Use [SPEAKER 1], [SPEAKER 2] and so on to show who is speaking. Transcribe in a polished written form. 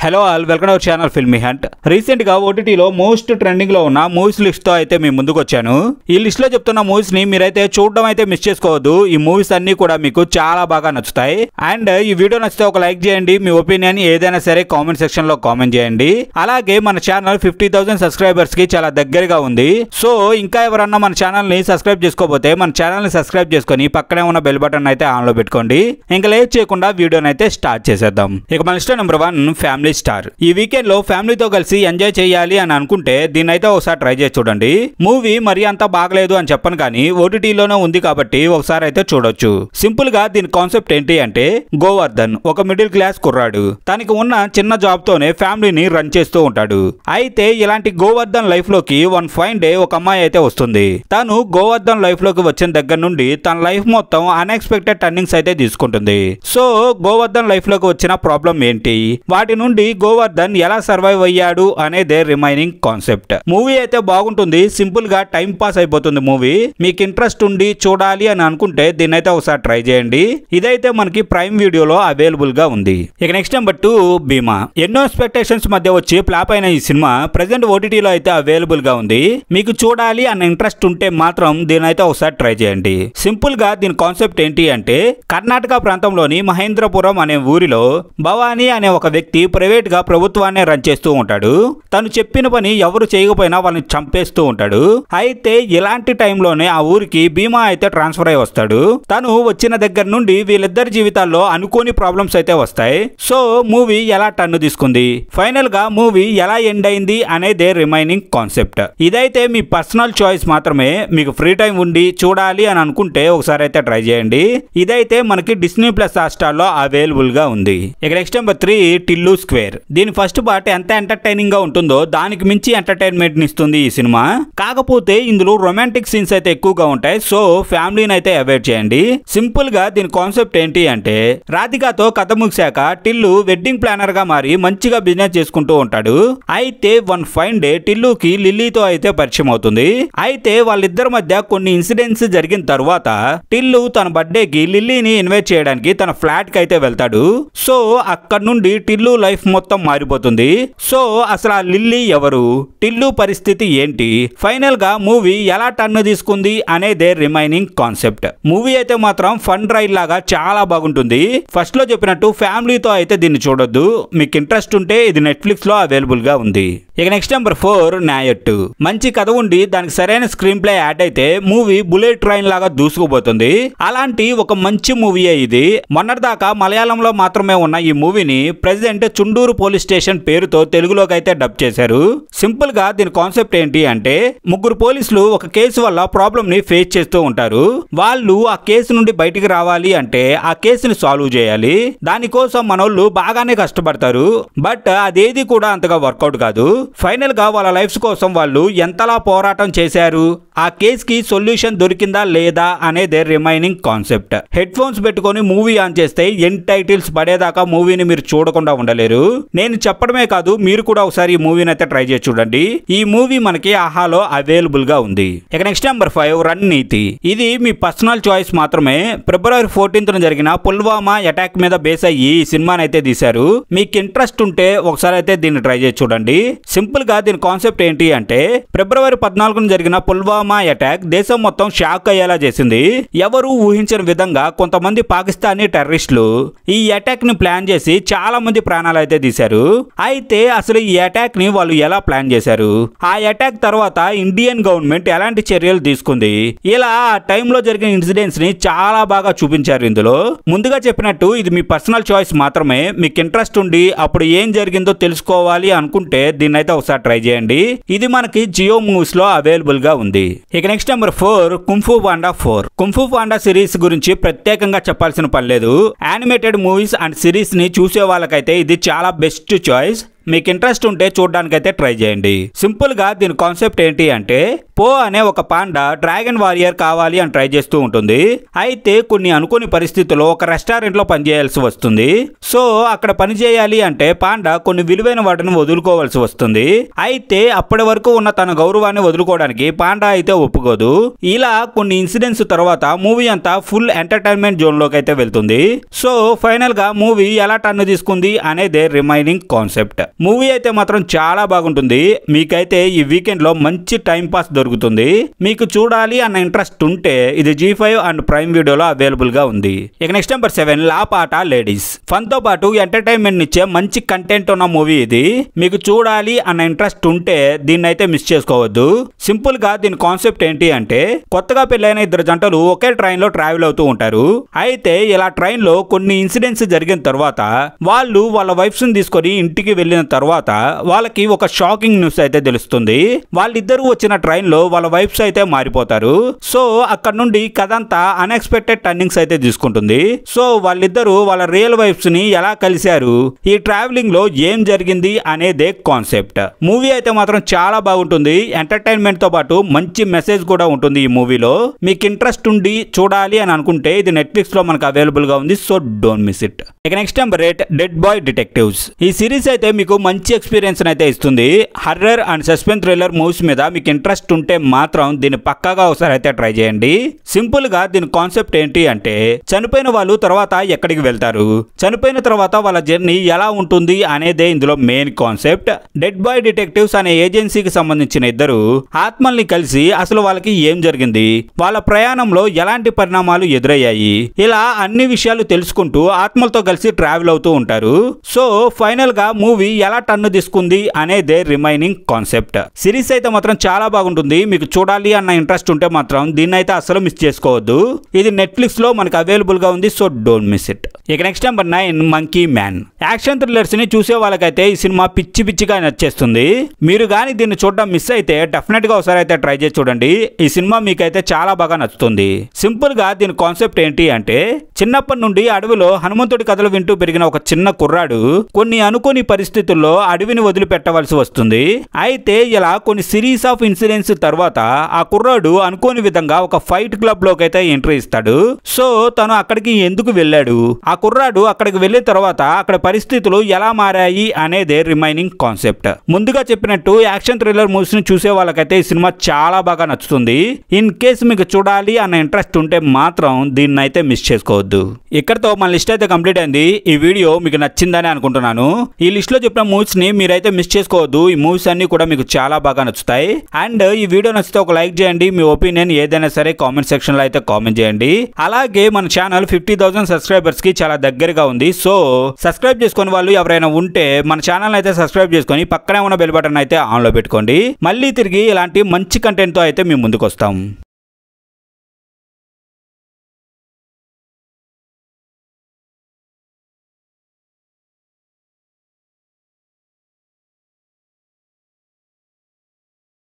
[SPEAKER 1] Hello all, welcome our channel filmy hunt. Recent గా ఓటీటీలో most trending లో ఉన్న మూవీస్ లిస్ట్ తో అయితే మీ ముందుకు వచ్చాను. ఈ లిస్ట్ లో చెప్తున్న మూవీస్ ని మీరైతే చూడడం అయితే మిస్ చేసుకోవద్దు. ఈ మూవీస్ అన్ని కూడా మీకు చాలా బాగా నచ్చుతాయి. అండ్ ఈ వీడియో నచ్చితే ఒక లైక్ చేయండి. మీ ఒపీనియన్ ఏదైనా సరే కామెంట్ సెక్షన్ లో కామెంట్ చేయండి. అలాగే మన ఛానల్ 50,000 సబ్స్క్రైబర్స్ కి చాలా దగ్గరగా ఉంది. సో ఇంకా ఎవరన్నా మన ఛానల్ ని సబ్స్క్రైబ్ చేసుకోకపోతే మన ఛానల్ ని సబ్స్క్రైబ్ చేసుకొని పక్కనే ఉన్న బెల్ బటన్ అయితే ఆన్ లో పెట్టుకోండి. ఇంకా లేట్ చేయకుండా వీడియోని అయితే స్టార్ట్ చేసేద్దాం. ఇక మన లిస్ట్ నెంబర్ 1 ఫ్యామిలీ స్టార్. ఈ వీకెండ్ లో ఫ్యామిలీతో కలిసి ఎంజాయ్ చేయాలి అని అనుకుంటే దీన్ని అయితే ఒకసారి ట్రై చేసి చూడండి. మూవీ మరి అంత బాగలేదు అని చెప్పను కానీ ఓటీటీలోనే ఉంది కాబట్టి ఒకసారి అయితే చూడొచ్చు. సింపుల్ గా దీని కాన్సెప్ట్ ఏంటి అంటే, గోవర్ధన్ ఒక మిడిల్ క్లాస్ కుర్రాడు. తనకి ఉన్న చిన్న జాబ్ తోనే ఫ్యామిలీని రన్ చేస్తూ ఉంటాడు. అయితే ఇలాంటి గోవర్ధన్ లైఫ్ లోకి వన్ ఫైన్ డే ఒక అమ్మాయి అయితే వస్తుంది. తను గోవర్ధన్ లైఫ్ లోకి వచ్చిన దగ్గర నుండి తన లైఫ్ మొత్తం అన్ఎక్స్పెక్టెడ్ టర్నింగ్స్ అయితే తీసుకుంటుంది. సో గోవర్ధన్ లైఫ్ లోకి వచ్చిన ప్రాబ్లం ఏంటి, వాటి నుండి గోవర్ధన్ ఎలా సర్వైవ్ అయ్యాడు అనేదే రిమైనింగ్ కాన్సెప్ట్. మూవీ అయితే బాగుంటుంది. సింపుల్ గా టైం పాస్ అయిపోతుంది మూవీ. మీకు ఇంట్రెస్ట్ ఉండి చూడాలి అని అనుకుంటే దీన్ని అయితే ఒకసారి ట్రై చేయండి. ఇదైతే మనకి ప్రైమ్ వీడియోలో అవైలబుల్ గా ఉంది. ఇక నెక్స్ట్ నెంబర్ 2 భీమా. ఎన్నో ఎక్స్పెక్టేషన్స్ మధ్య వచ్చి ఫ్లాప్ అయిన ఈ సినిమా ప్రెసెంట్ ఓటీటీలో అయితే అవైలబుల్ గా ఉంది. మీకు చూడాలి అన్న ఇంట్రెస్ట్ ఉంటే మాత్రం దీని అయితే ఒకసారి ట్రై చేయండి. సింపుల్ గా దీని కాన్సెప్ట్ ఏంటి అంటే, కర్ణాటక ప్రాంతంలోని మహేంద్రపురం అనే ఊరిలో భవానీ అనే ఒక వ్యక్తి ప్రైవేట్ గా ప్రభుత్వాన్ని రన్ చేస్తూ ఉంటాడు. తను చెప్పిన పని ఎవరు చేయకపోయినా వాళ్ళని చంపేస్తూ ఉంటాడు. అయితే ఇలాంటి టైంలోనే ఆ ఊరికి భీమా అయితే ట్రాన్స్ఫర్ అయి వస్తాడు. తను వచ్చిన దగ్గర నుండి వీళ్ళిద్దరి జీవితాల్లో అనుకోని ప్రాబ్లమ్స్ అయితే వస్తాయి. సో మూవీ ఎలా టర్న్ తీసుకుంది, ఫైనల్ గా మూవీ ఎలా ఎండ్ అయింది అనేదే రిమైనింగ్ కాన్సెప్ట్. ఇదైతే మీ పర్సనల్ చాయిస్ మాత్రమే. మీకు ఫ్రీ టైం ఉండి చూడాలి అని అనుకుంటే ఒకసారి అయితే ట్రై చేయండి. ఇదైతే మనకి డిస్నీ ప్లస్ హాట్‌స్టార్ లో అవైలబుల్ గా ఉంది. ఇక నెక్స్ట్ నెంబర్ 3 టిల్లు స్క్వేర్. దీని ఫస్ట్ పార్ట్ ఎంత ఎంటర్టైనింగ్ గా ఉంటుందో దానికి మించి ఎంటర్టైన్మెంట్ ఇస్తుంది ఈ సినిమా. కాకపోతే ఇందులో రొమాంటిక్ సీన్స్ అయితే ఎక్కువగా ఉంటాయి. సో ఫ్యామిలీని అయితే అవాయిడ్ చేయండి. సింపుల్ గా దీని కాన్సెప్ట్ ఏంటి అంటే, రాధికాతో కథ ముగిశాక టిల్లు వెడ్డింగ్ ప్లానర్ గా మారి మంచిగా బిజినెస్ చేసుకుంటూ ఉంటాడు. అయితే వన్ ఫైన్ డే టిల్లుకి లిల్లీతో అయితే పరిచయం అవుతుంది. అయితే వాళ్ళిద్దరి మధ్య కొన్ని ఇన్సిడెంట్స్ జరిగిన తర్వాత టిల్లు తన బర్త్డేకి లిల్లీని ఇన్వైట్ చేయడానికి తన ఫ్లాట్ కి అయితే వెళ్తాడు. సో అక్కడ నుండి టిల్లు లైఫ్ మొత్తం మారిపోతుంది. సో అసలు ఆ లిల్లీ ఎవరు, టిల్లు పరిస్థితి ఏంటి, ఫైనల్ గా మూవీ ఎలా టర్న్ తీసుకుంది అనేదే రిమైనింగ్ కాన్సెప్ట్. మూవీ అయితే మాత్రం ఫన్ రైడ్ లాగా చాలా బాగుంటుంది. ఫస్ట్ లో చెప్పినట్టు ఫ్యామిలీతో అయితే దీన్ని చూడొద్దు. మీకు ఇంట్రెస్ట్ ఉంటే ఇది నెట్ఫ్లిక్స్ లో అవైలబుల్ గా ఉంది. ఇక నెక్స్ట్ నెంబర్ 4 న్యాయట్టు. మంచి కథ ఉండి దానికి సరైన స్క్రీన్ ప్లే యాడ్ అయితే మూవీ బుల్లెట్ ట్రైన్ లాగా దూసుకుపోతుంది. అలాంటి ఒక మంచి మూవీయే ఇది. మొన్నటిదాకా మలయాళంలో మాత్రమే ఉన్న ఈ మూవీని ప్రెసెంట్ చుండూరు పోలీస్ స్టేషన్ పేరుతో తెలుగులోకి అయితే డబ్ చేశారు. సింపుల్ గా దీని కాన్సెప్ట్ ఏంటి అంటే, ముగ్గురు పోలీసులు ఒక కేసు వల్ల ప్రాబ్లం ని ఫేస్ చేస్తూ ఉంటారు. వాళ్ళు ఆ కేసు నుండి బయటికి రావాలి అంటే ఆ కేసుని సాల్వ్ చేయాలి. దానికోసం మనోళ్ళు బాగానే కష్టపడతారు. బట్ అదేది కూడా అంతగా వర్కౌట్ కాదు. ఫైనల్ గా వాళ్ళ లైఫ్స్ కోసం వాళ్ళు ఎంతలా పోరాటం చేశారు, ఆ కేసుకి సొల్యూషన్ దొరికిందా లేదా అనేదే రిమైనింగ్ కాన్సెప్ట్. హెడ్ ఫోన్స్ పెట్టుకొని మూవీ ఆన్ చేస్తే ఎండ్ టైటిల్స్ పడేదాకా మూవీని మీరు చూడకుండా ఉండలేరు. నేను చెప్పడమే కాదు, మీరు కూడా ఒకసారి ఈ మూవీని అయితే ట్రై చేసి చూడండి. ఈ మూవీ మనకి ఆహాలో అవైలబుల్ గా ఉంది. ఇక నెక్స్ట్ నెంబర్ 5 రన్ నీతి. ఇది మీ పర్సనల్ చాయిస్ మాత్రమే. ఫిబ్రవరి 14న జరిగిన పుల్వామా అటాక్ మీద బేస్ అయ్యి ఈ సినిమాని అయితే తీశారు. మీకు ఇంట్రెస్ట్ ఉంటే ఒకసారి అయితే దీన్ని ట్రై చేసి చూడండి. సింపుల్ గా దీని కాన్సెప్ట్ ఏంటి అంటే, ఫిబ్రవరి 14న జరిగిన పుల్వామా అటాక్ దేశం మొత్తం షాక్ అయ్యేలా చేసింది. ఎవరు ఊహించిన విధంగా కొంతమంది పాకిస్తానీ టెర్రరిస్టులు ఈ అటాక్ ని ప్లాన్ చేసి చాలా మంది ప్రాణాలు అయితే తీశారు. అయితే అసలు ఈ అటాక్ ని వాళ్ళు ఎలా ప్లాన్ చేశారు, ఆ అటాక్ తర్వాత ఇండియన్ గవర్నమెంట్ ఎలాంటి చర్యలు తీసుకుంది, ఇలా ఆ టైంలో జరిగిన ఇన్సిడెంట్స్ ని చాలా బాగా చూపించారు ఇందులో. ముందుగా చెప్పినట్టు ఇది మీ పర్సనల్ చాయిస్ మాత్రమే. మీకు ఇంట్రెస్ట్ ఉండి అప్పుడు ఏం జరిగిందో తెలుసుకోవాలి అనుకుంటే దీన్ని అయితే ఒకసారి ట్రై చేయండి. ఇది మనకి జియో మూవీస్ లో అవైలబుల్ గా ఉంది. ఇక next number 4 kung fu panda 4. Kung fu panda series గురించి ప్రత్యేకంగా చెప్పాల్సిన పని లేదు. యానిమేటెడ్ మూవీస్ అండ్ సిరీస్ ని చూసే వాళ్ళకైతే ఇది చాలా బెస్ట్ చాయిస్. మీకు ఇంట్రెస్ట్ ఉంటే చూడడానికైతే ట్రై చేయండి. సింపుల్ గా దీని కాన్సెప్ట్ ఏంటి అంటే పో అనే ఒక పాండా డ్రాగన్ వారియర్ కావాలి అని ట్రై చేస్తూ ఉంటుంది. అయితే కొన్ని అనుకోని పరిస్థితుల్లో ఒక రెస్టారెంట్ లో పనిచేయాల్సి వస్తుంది. సో అక్కడ పని చేయాలి అంటే పాండా కొన్ని విలువైన వాటిని వదులుకోవాల్సి వస్తుంది. అయితే అప్పటి వరకు ఉన్న తన గౌరవాన్ని వదులుకోవడానికి పాండా అయితే ఒప్పుకోదు. ఇలా కొన్ని ఇన్సిడెంట్స్ తర్వాత మూవీ అంతా ఫుల్ ఎంటర్టైన్మెంట్ జోన్ లోకి అయితే వెళ్తుంది. సో ఫైనల్ గా మూవీ ఎలా టర్న్ తీసుకుంది అనేదే రిమైనింగ్ కాన్సెప్ట్. మూవీ అయితే మాత్రం చాలా బాగుంటుంది. మీకైతే ఈ వీకెండ్ లో మంచి టైం పాస్ దొరుకుతుంది. మీకు చూడాలి అన్న ఇంట్రెస్ట్ ఉంటే ఇది G5 అండ్ ప్రైమ్ వీడియోలో అవైలబుల్ గా ఉంది. ఇక నెక్స్ట్ నెంబర్ 7 లా పాట లేడీస్. ఫన్ తో పాటు ఎంటర్టైన్మెంట్ ఇచ్చే మంచి కంటెంట్ ఉన్న మూవీ ఇది. మీకు చూడాలి అన్న ఇంట్రెస్ట్ ఉంటే దీన్ని అయితే మిస్ చేసుకోవద్దు. సింపుల్ గా దీని కాన్సెప్ట్ ఏంటి అంటే కొత్తగా పెళ్ళైన ఇద్దరు జంటలు ఒకే ట్రైన్ లో ట్రావెల్ అవుతూ ఉంటారు. అయితే ఇలా ట్రైన్ లో కొన్ని ఇన్సిడెంట్స్ జరిగిన తర్వాత వాళ్ళు వాళ్ళ వైఫ్స్ ని తీసుకొని ఇంటికి వెళ్ళిన తర్వాత వాళ్ళకి ఒక షాకింగ్ న్యూస్ అయితే తెలుస్తుంది. వాళ్ళిద్దరూ వచ్చిన ట్రైన్ లో వాళ్ళ వైఫ్స్ అయితే మారిపోతారు. సో అక్కడ నుండి కథ అంతా అన్ఎక్స్పెక్టెడ్ టర్నింగ్స్ అయితే తీసుకుంటుంది. సో వాళ్ళిద్దరూ వాళ్ళ రియల్ వైఫ్స్ ని ఎలా కలిశారు, ఈ ట్రావెలింగ్ లో ఏం జరిగింది అనేదే కాన్సెప్ట్. మూవీ అయితే మాత్రం చాలా బాగుంటుంది. ఎంటర్టైన్మెంట్ తో పాటు మంచి మెసేజ్ కూడా ఉంటుంది ఈ మూవీలో. మీకు ఇంట్రెస్ట్ ఉండి చూడాలి అని అనుకుంటే ఇది నెట్ఫ్లిక్స్ లో మనకు అవైలబుల్ గా ఉంది. So don't miss it. ఇక next number 8 dead boy detectives. ఈ సిరీస్ అయితే మీకు మంచి ఎక్స్పీరియన్స్ అయితే ఇస్తుంది. Horror and suspense thriller movies మీద మీకు ఇంట్రెస్ట్ ఉంటే మాత్రం దీన్ని పక్కాగా ఒకసారి అయితే ట్రై చేయండి. సింపుల్ గా దీని కాన్సెప్ట్ ఏంటి అంటే చనిపోయిన వాళ్ళు తర్వాత ఎక్కడికి వెళ్తారు, చనిపోయిన తర్వాత వాళ్ళ జర్నీ ఎలా ఉంటుంది అనేదే ఇందులో main concept. Dead boy detectives అనే ఏజెన్సీకి సంబంధించిన ఇద్దరు ఆత్మల్ని కలిసి అసలు వాళ్ళకి ఏం జరిగింది, వాళ్ళ ప్రయాణంలో ఎలాంటి పరిణామాలు ఎదురయ్యాయి, ఇలా అన్ని విషయాలు తెలుసుకుంటూ ఆత్మలతో కలిసి ట్రావెల్ అవుతూ ఉంటారు. సో ఫైనల్ గా మూవీ ఎలా టర్న్ తీసుకుంది అనేదే రిమైనింగ్ కాన్సెప్ట్. సిరీస్ అయితే మాత్రం చాలా బాగుంటుంది. మీకు చూడాలి అన్న ఇంట్రెస్ట్ ఉంటే మాత్రం దీన్ని అయితే అసలు మిస్ చేసుకోవద్దు. ఇది నెట్ఫ్లిక్స్ లో మనకు అవైలబుల్ గా ఉంది. So don't miss it. ఇక next number 9 monkey man. Action thrillers ని చూసే వాళ్ళకైతే ఈ సినిమా పిచ్చి పిచ్చిగా నచ్చేస్తుంది. మీరు కానీ దీన్ని చూడడం మిస్ అయితే డెఫినెట్ గా ఒకసారి అయితే ట్రై చేసి చూడండి. ఈ సినిమా మీకైతే చాలా బాగా నచ్చుతుంది. సింపుల్ గా దీని కాన్సెప్ట్ ఏంటి అంటే చిన్నప్పటి నుండి అడవిలో హనుమంతుడి కథలు వింటూ పెరిగిన ఒక చిన్న కుర్రాడు కొన్ని అనుకోని పరిస్థితుల్లో అడవిని వదిలిపెట్టవలసి వస్తుంది. అయితే ఇలా కొన్ని సిరీస్ ఆఫ్ ఇన్సిడెంట్స్ తర్వాత ఆ కుర్రాడు అనుకోని విధంగా ఒక ఫైట్ క్లబ్ లోకి అయితే ఎంట్రీ ఇస్తాడు. సో తను అక్కడికి ఎందుకు వెళ్ళాడు, ఆ కుర్రాడు అక్కడికి వెళ్ళిన తర్వాత అక్కడ పరిస్థితులు ఎలా మారాయి అనేదే రిమైనింగ్ కాన్సెప్ట్. ముందుగా చెప్పినట్టు యాక్షన్ థ్రిల్లర్ మూవీస్ ని చూసే వాళ్ళకైతే ఈ సినిమా చాలా బాగా నచ్చుతుంది. ఇన్ కేసు మీకు చూడాలి అన్న ఇంట్రెస్ట్ ఉంటే మాత్రం దీన్ని అయితే మిస్ చేసుకోవద్దు. ఇక్కడతో మన లిస్ట్ అయితే కంప్లీట్ అయింది. ఈ వీడియో మీకు నచ్చిందని అనుకుంటున్నాను. ఈ లిస్ట్ లో చెప్పిన మూవీస్ ని మీరైతే మిస్ చేసుకోవద్దు. ఈ మూవీస్ అన్ని కూడా మీకు చాలా బాగా నచ్చుతాయి. అండ్ ఈ వీడియో నచ్చితే ఒక లైక్ చేయండి. మీ ఒపీనియన్ ఏదైనా సరే కామెంట్ సెక్షన్ లో అయితే కామెంట్ చేయండి. అలాగే మన ఛానల్ 50,000 సబ్స్క్రైబర్స్ కి చాలా దగ్గరగా ఉంది. సో సబ్స్క్రైబ్ చేసుకునే వాళ్ళు ఎవరైనా ఉంటే మన ఛానల్ అయితే సబ్స్క్రైబ్ చేసుకొని పక్కనే ఉన్న బెల్ బటన్ అయితే ఆన్ లో పెట్టుకోండి. మళ్ళీ తిరిగి ఇలాంటి మంచి కంటెంట్ తో అయితే మేము ముందుకు వస్తాం.